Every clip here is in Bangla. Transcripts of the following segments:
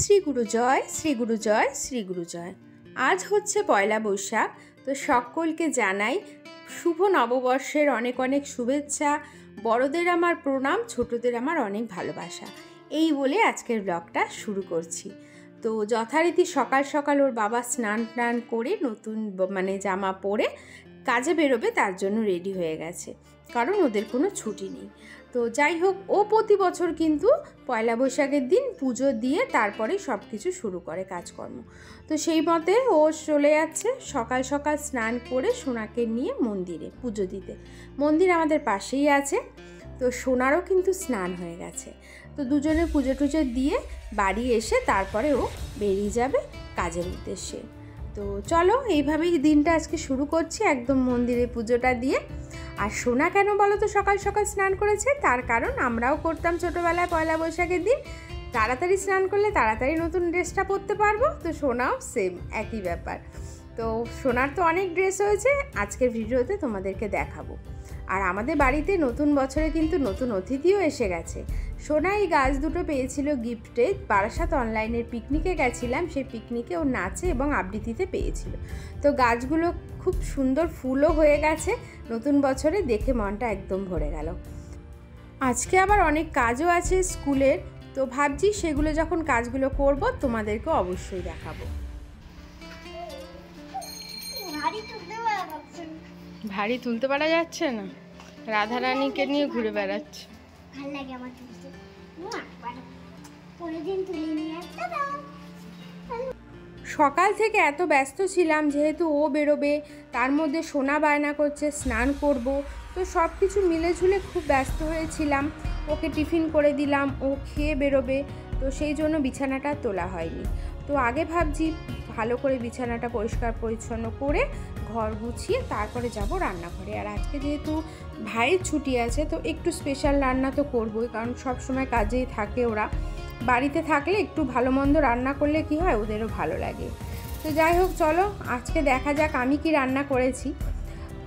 শ্রী গুরু জয়, শ্রী গুরু জয়, শ্রী গুরু জয়। আজ হচ্ছে পয়লা বৈশাখ। তো সকলকে জানাই শুভ নববর্ষের অনেক অনেক শুভেচ্ছা। বড়দের আমার প্রণাম, ছোটদের আমার অনেক ভালোবাসা। এই বলে আজকের ব্লগটা শুরু করছি। তো যথারীতি সকাল সকাল ওর বাবা স্নান টান করে নতুন জামা পরে কাজে বেরোবে, তার জন্য রেডি হয়ে গেছে, কারণ ওদের কোনো ছুটি নেই। তো যাই হোক, ও প্রতি বছর কিন্তু পয়লা বৈশাখের দিন পুজো দিয়ে তারপরে সব কিছু শুরু করে কাজকর্ম। তো সেই মতে ও চলে যাচ্ছে সকাল সকাল স্নান করে সোনাকে নিয়ে মন্দিরে পুজো দিতে। মন্দির আমাদের পাশেই আছে। তো সোনারও কিন্তু স্নান হয়ে গেছে। তো দুজনে পুজো টুজো দিয়ে বাড়ি এসে তারপরে ও বেরিয়ে যাবে কাজের উদ্দেশ্যে। তো চলো, এইভাবেই দিনটা আজকে শুরু করছি, একদম মন্দিরে পুজোটা দিয়ে। আর সোনা কেন বলো তো সকাল সকাল স্নান করেছে? তার কারণ আমরাও করতাম ছোটোবেলায় পয়লা বৈশাখের দিন, তাড়াতাড়ি স্নান করলে তাড়াতাড়ি নতুন ড্রেসটা পরতে পারবো। তো সোনাও সেম একই ব্যাপার। তো সোনার তো অনেক ড্রেস হয়েছে, আজকের ভিডিওতে তোমাদেরকে দেখাবো। আর আমাদের বাড়িতে নতুন বছরে কিন্তু নতুন অতিথিও এসে গেছে। সোনা এই গাছ দুটো পেয়েছিল গিফটে। বারাসাত অনলাইনের পিকনিকে গেছিলাম, সেই পিকনিকে ও নাচে এবং আবৃত্তিতে পেয়েছিল। তো গাছগুলো খুব সুন্দর ফুলও হয়ে গেছে নতুন বছরে, দেখে মনটা একদম ভরে গেল। আজকে আবার অনেক কাজও আছে স্কুলের, তো ভাবছি সেগুলো যখন কাজগুলো করব তোমাদেরকে অবশ্যই দেখাবো। ভারী তুলতে পারা যাচ্ছে না, রাধারানীকে নিয়ে ঘুরে বেড়াচ্ছে। সকাল থেকে এত ব্যস্ত ছিলাম, যেহেতু ও বেরোবে, তার মধ্যে সোনা বায়না করছে স্নান করব। তো সব কিছু মিলেঝুলে খুব ব্যস্ত হয়েছিলাম। ওকে টিফিন করে দিলাম, ও খেয়ে বেরোবে। তো সেই জন্য বিছানাটা তোলা হয়নি। তো আগে ভাবছি ভালো করে বিছানাটা পরিষ্কার পরিচ্ছন্ন করে ঘর গুছিয়ে তারপরে যাব রান্নাঘরে। আর আজকে যেহেতু ভাইয়ের ছুটি আছে, তো একটু স্পেশাল রান্না তো করবই, কারণ সব সময় কাজেই থাকে ওরা। বাড়িতে থাকলে একটু ভালো মন্দ রান্না করলে কি হয়, ওদেরও ভালো লাগে। তো যাই হোক, চলো আজকে দেখা যাক আমি কি রান্না করেছি।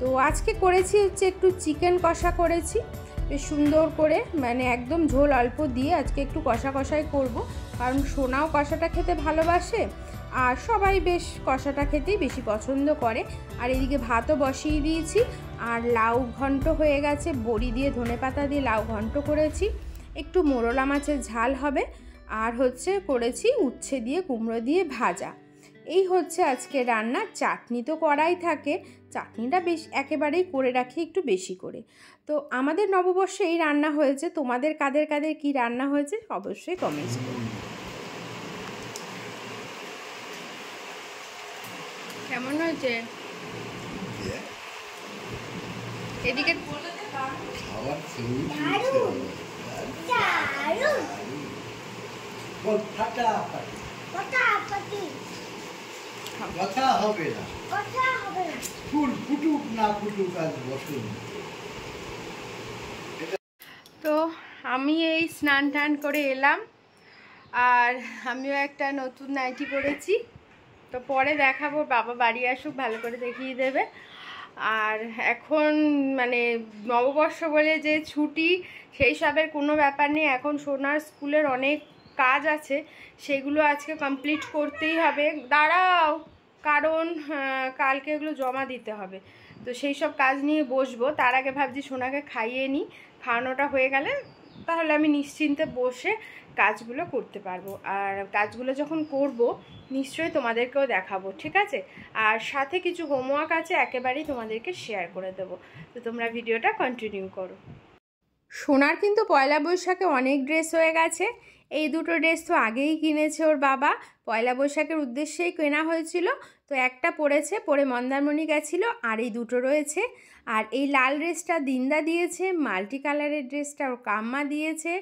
তো আজকে করেছি হচ্ছে একটু চিকেন কষা করেছি, বেশ সুন্দর করে, একদম ঝোল অল্প দিয়ে আজকে একটু কষা কষাই করব, কারণ সোনাও কষাটা খেতে ভালোবাসে আর সবাই বেশ কষাটা খেতেই বেশি পছন্দ করে। আর এদিকে ভাতও বসিয়ে দিয়েছি, আর লাউ ঘন্ট হয়ে গেছে, বড়ি দিয়ে ধনেপাতা দিয়ে লাউ ঘন্ট করেছি, একটু মোরলা মাছের ঝাল হবে, আর হচ্ছে করেছি উচ্ছে দিয়ে কুমড়ো দিয়ে ভাজা। এই হচ্ছে আজকে রান্না। চাটনি তো করাই থাকে, চাটনিটা বেশ একেবারেই করে রাখি একটু বেশি করে। তো আমাদের নববর্ষে এই রান্না হয়েছে। তোমাদের কাদের কাদের কি রান্না হয়েছে অবশ্যই কমেন্টস করুন। কেমন হয়েছে? এদিকে কথা হবে না, ফুল ফুটুক না ফুটুক আজ বসুন। তো আমি এই স্নান টান করে এলাম, আর আমিও একটা নতুন নাইটি পরেছি। তো পরে দেখাবো, বাবা বাড়ি আসুক ভালো করে দেখিয়ে দেবে। আর এখন নববর্ষ বলে যে ছুটি, সেই সবের কোনো ব্যাপার নেই। এখন সোনার স্কুলের অনেক কাজ আছে, সেগুলো আজকে কমপ্লিট করতেই হবে। দাঁড়াও, কারণ কালকে এগুলো জমা দিতে হবে। তো সেই সব কাজ নিয়ে বসবো। তার আগে ভাবছি সোনাকে খাইয়ে নিই, খাওয়ানোটা হয়ে গেলে তাহলে আমি নিশ্চিন্তে বসে কাজগুলো করতে পারবো। আর কাজগুলো যখন করব নিশ্চয়ই তোমাদেরকেও দেখাবো, ঠিক আছে? আর সাথে কিছু হোমওয়ার্ক আছে, একেবারেই তোমাদেরকে শেয়ার করে দেবো। তো তোমরা ভিডিওটা কন্টিনিউ করো। সোনার কিন্তু পয়লা বৈশাখে অনেক ড্রেস হয়ে গেছে। এই দুটো ড্রেস তো আগেই কিনেছে ওর বাবা, পয়লা বৈশাখের উদ্দেশ্যেই কেনা হয়েছিল। তো একটা পরেছে, পরে মন্দারমণি গেছিল, আর এই দুটো রয়েছে। আর এই লাল ড্রেসটা দিন্দা দিয়েছে, মাল্টি কালারের ড্রেসটা ওর কাম্মা দিয়েছে,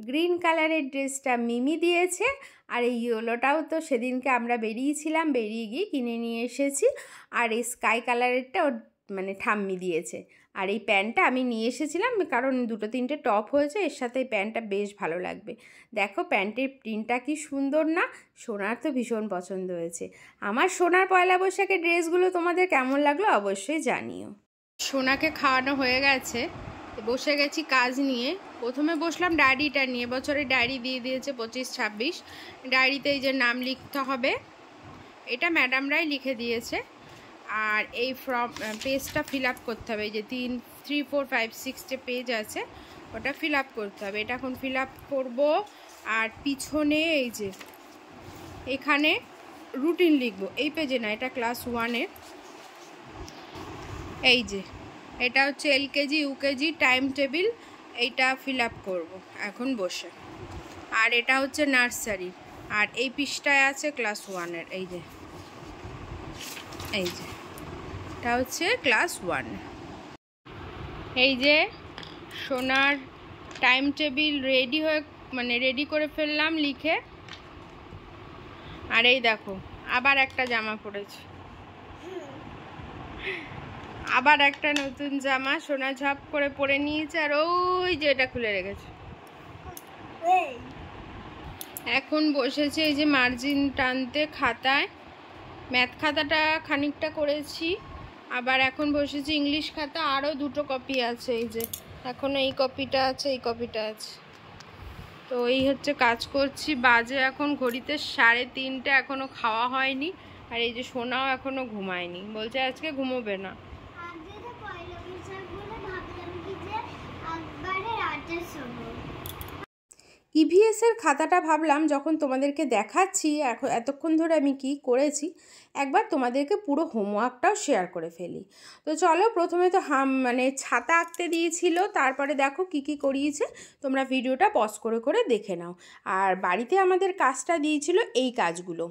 গ্রিন কালারের ড্রেসটা মিমি দিয়েছে, আর এই ইয়েলোটাও তো সেদিনকে আমরা বেরিয়েছিলাম, বেরিয়ে গিয়ে কিনে নিয়ে এসেছি। আর এই স্কাই কালারেরটা ওর ঠাম্মি দিয়েছে। আর এই প্যান্টটা আমি নিয়ে এসেছিলাম, কারণ দুটো তিনটে টপ হয়েছে, এর সাথে এই প্যান্টটা বেশ ভালো লাগবে। দেখো প্যান্টের প্রিন্টটা কি সুন্দর না? সোনার তো ভীষণ পছন্দ হয়েছে। আমার সোনার পয়লা বৈশাখের ড্রেসগুলো তোমাদের কেমন লাগলো অবশ্যই জানিও। সোনাকে খাওয়ানো হয়ে গেছে, বসে গেছি কাজ নিয়ে। প্রথমে বসলাম ডায়েরিটা নিয়ে, বছরের ডায়েরি দিয়ে দিয়েছে 25-26। ডায়েরিতে এই যে নাম লিখতে হবে, এটা ম্যাডামরাই লিখে দিয়েছে। আর এই পেজটা ফিল আপ করতে হবে, এই যে 3, 4, 5, 6 পেজ আছে, ওটা ফিল আপ করতে হবে। এটা এখন ফিল আপ করবো। আর পিছনে এই যে এখানে রুটিন লিখবো, এই পেজে না, এটা ক্লাস 1-এর। এই যে এটা হচ্ছে LKG UKG টাইম টেবিল, এইটা ফিল আপ করবো এখন বসে। আর এটা হচ্ছে নার্সারি, আর এই পৃষ্ঠায় আছে ক্লাস 1-এর। এই যে এটা হচ্ছে ক্লাস 1। এই যে সোনার টাইম টেবিল রেডি হয়ে, মানে রেডি করে ফেললাম লিখে। আর এই দেখো আবার একটা জামা পরেছে, আবার একটা নতুন জামা সোনা ঝাপ করে পরে নিয়েছে। আর ওই যে এটা খুলে রেখেছে। এখন বসেছে এই যে মার্জিন টানতে খাতায়, ম্যাথ খাতাটা খানিকটা করেছি। আবার এখন বসেছি ইংলিশ খাতা, আরও 2টো কপি আছে। এই যে এখনও এই কপিটা আছে, এই কপিটা আছে। তো এই হচ্ছে কাজ করছি। বাজে এখন ঘড়িতে 3:30, এখনও খাওয়া হয়নি। আর এই যে সোনাও এখনও ঘুমায়নি, বলছে আজকে ঘুমোবে না। EVS-এর খাতাটা ভাবলাম যখন তোমাদেরকে দেখাচ্ছি এতক্ষণ ধরে আমি কি করেছি, একবার তোমাদেরকে পুরো হোমওয়ার্কটাও শেয়ার করে ফেলি। তো চলো, প্রথমে তো মানে ছাতা আঁকতে দিয়েছিল, তারপরে দেখো কি কি করিয়েছে, তোমরা ভিডিওটা পজ করে করে দেখে নাও। আর বাড়িতে আমাদের কাজটা দিয়েছিল এই কাজগুলো।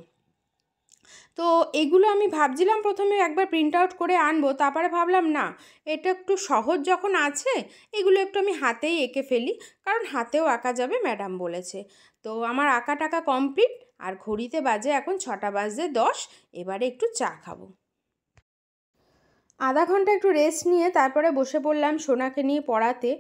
তো এগুলো আমি ভাবছিলাম প্রথমে একবার প্রিন্ট আউট করে আনবো, তারপরে ভাবলাম না, এটা একটু সহজ যখন আছে, এগুলো একটু আমি হাতেই এঁকে ফেলি, কারণ হাতেও আঁকা যাবে ম্যাডাম বলেছে। তো আমার আঁকা টাকা কমপ্লিট। আর ঘড়িতে বাজে এখন 6:10। এবারে একটু চা খাবো। আধা ঘন্টা একটু রেস্ট নিয়ে তারপরে বসে পড়লাম সোনাকে নিয়ে পড়াতে।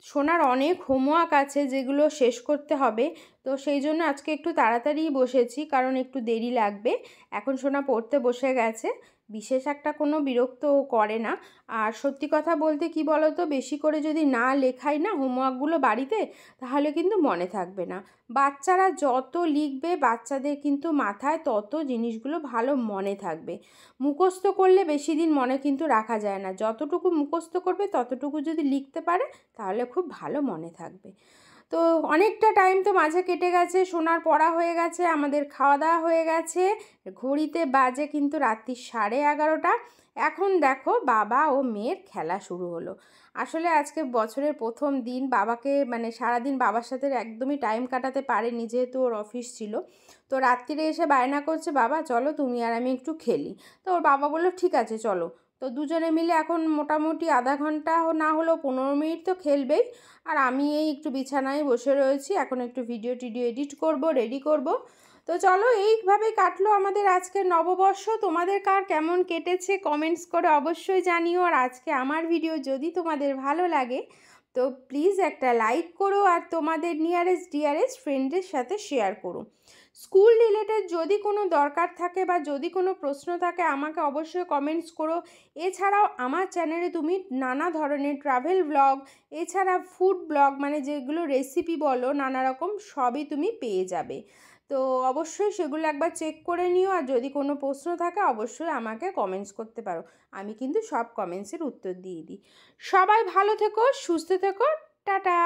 সোনার অনেক হোমওয়ার্ক আছে যেগুলো শেষ করতে হবে, তো সেই জন্য আজকে একটু তাড়াতাড়ি বসেছি, কারণ একটু দেরি লাগবে। এখন সোনা পড়তে বসে গেছে, বিশেষ একটা কোনো বিরক্ত করে না। আর সত্যি কথা বলতে কি বলো তো, বেশি করে যদি না লেখাই না হোমওয়ার্কগুলো বাড়িতে, তাহলে কিন্তু মনে থাকবে না। বাচ্চারা যত লিখবে, বাচ্চাদের কিন্তু মাথায় তত জিনিসগুলো ভালো মনে থাকবে। মুখস্থ করলে বেশি দিন মনে কিন্তু রাখা যায় না, যতটুকু মুখস্থ করবে ততটুকু যদি লিখতে পারে তাহলে খুব ভালো মনে থাকবে। তো অনেকটা টাইম তো মাঝে কেটে গেছে, সোনার পড়া হয়ে গেছে, আমাদের খাওয়া দাওয়া হয়ে গেছে। ঘড়িতে বাজে কিন্তু রাত্রি 11:30। এখন দেখো বাবা ও মেয়ের খেলা শুরু হলো। আসলে আজকে বছরের প্রথম দিন, বাবাকে মানে সারাদিন বাবার সাথে একদমই টাইম কাটাতে পারেনি, যেহেতু ওর অফিস ছিল। তো রাত্রিরে এসে বায়না করছে, বাবা চলো তুমি আর আমি একটু খেলি। তো ওর বাবা বললো ঠিক আছে চলো। তো দুজনে মিলে এখন মোটামুটি আধা ঘন্টা না হলেও 15 মিনিট তো খেলবেই। আর আমি এই একটু বিছানায় বসে রয়েছি, এখন একটু ভিডিও এডিট করব, রেডি করব। তো চলো, এইভাবেই কাটলো আমাদের আজকের নববর্ষ। তোমাদের কার কেমন কেটেছে কমেন্টস করে অবশ্যই জানিও। আর আজকে আমার ভিডিও যদি তোমাদের ভালো লাগে তো প্লিজ একটা লাইক করো, আর তোমাদের ডিয়ারেস্ট ফ্রেন্ডের সাথে শেয়ার করো। স্কুল রিলেটেড যদি কোনো দরকার থাকে বা যদি কোনো প্রশ্ন থাকে আমাকে অবশ্যই কমেন্টস করো। এছাড়াও আমার চ্যানেলে তুমি নানা ধরনের ট্রাভেল ব্লগ, এছাড়া ফুড ব্লগ, মানে যেগুলো রেসিপি বলো নানা রকম, সবই তুমি পেয়ে যাবে। তো অবশ্যই সেগুলো একবার চেক করে নিও। আর যদি কোনো প্রশ্ন থাকে অবশ্যই আমাকে কমেন্টস করতে পারো, আমি কিন্তু সব কমেন্টসের উত্তর দিয়ে দিই। সবাই ভালো থেকো, সুস্থ থেকো, টাটা।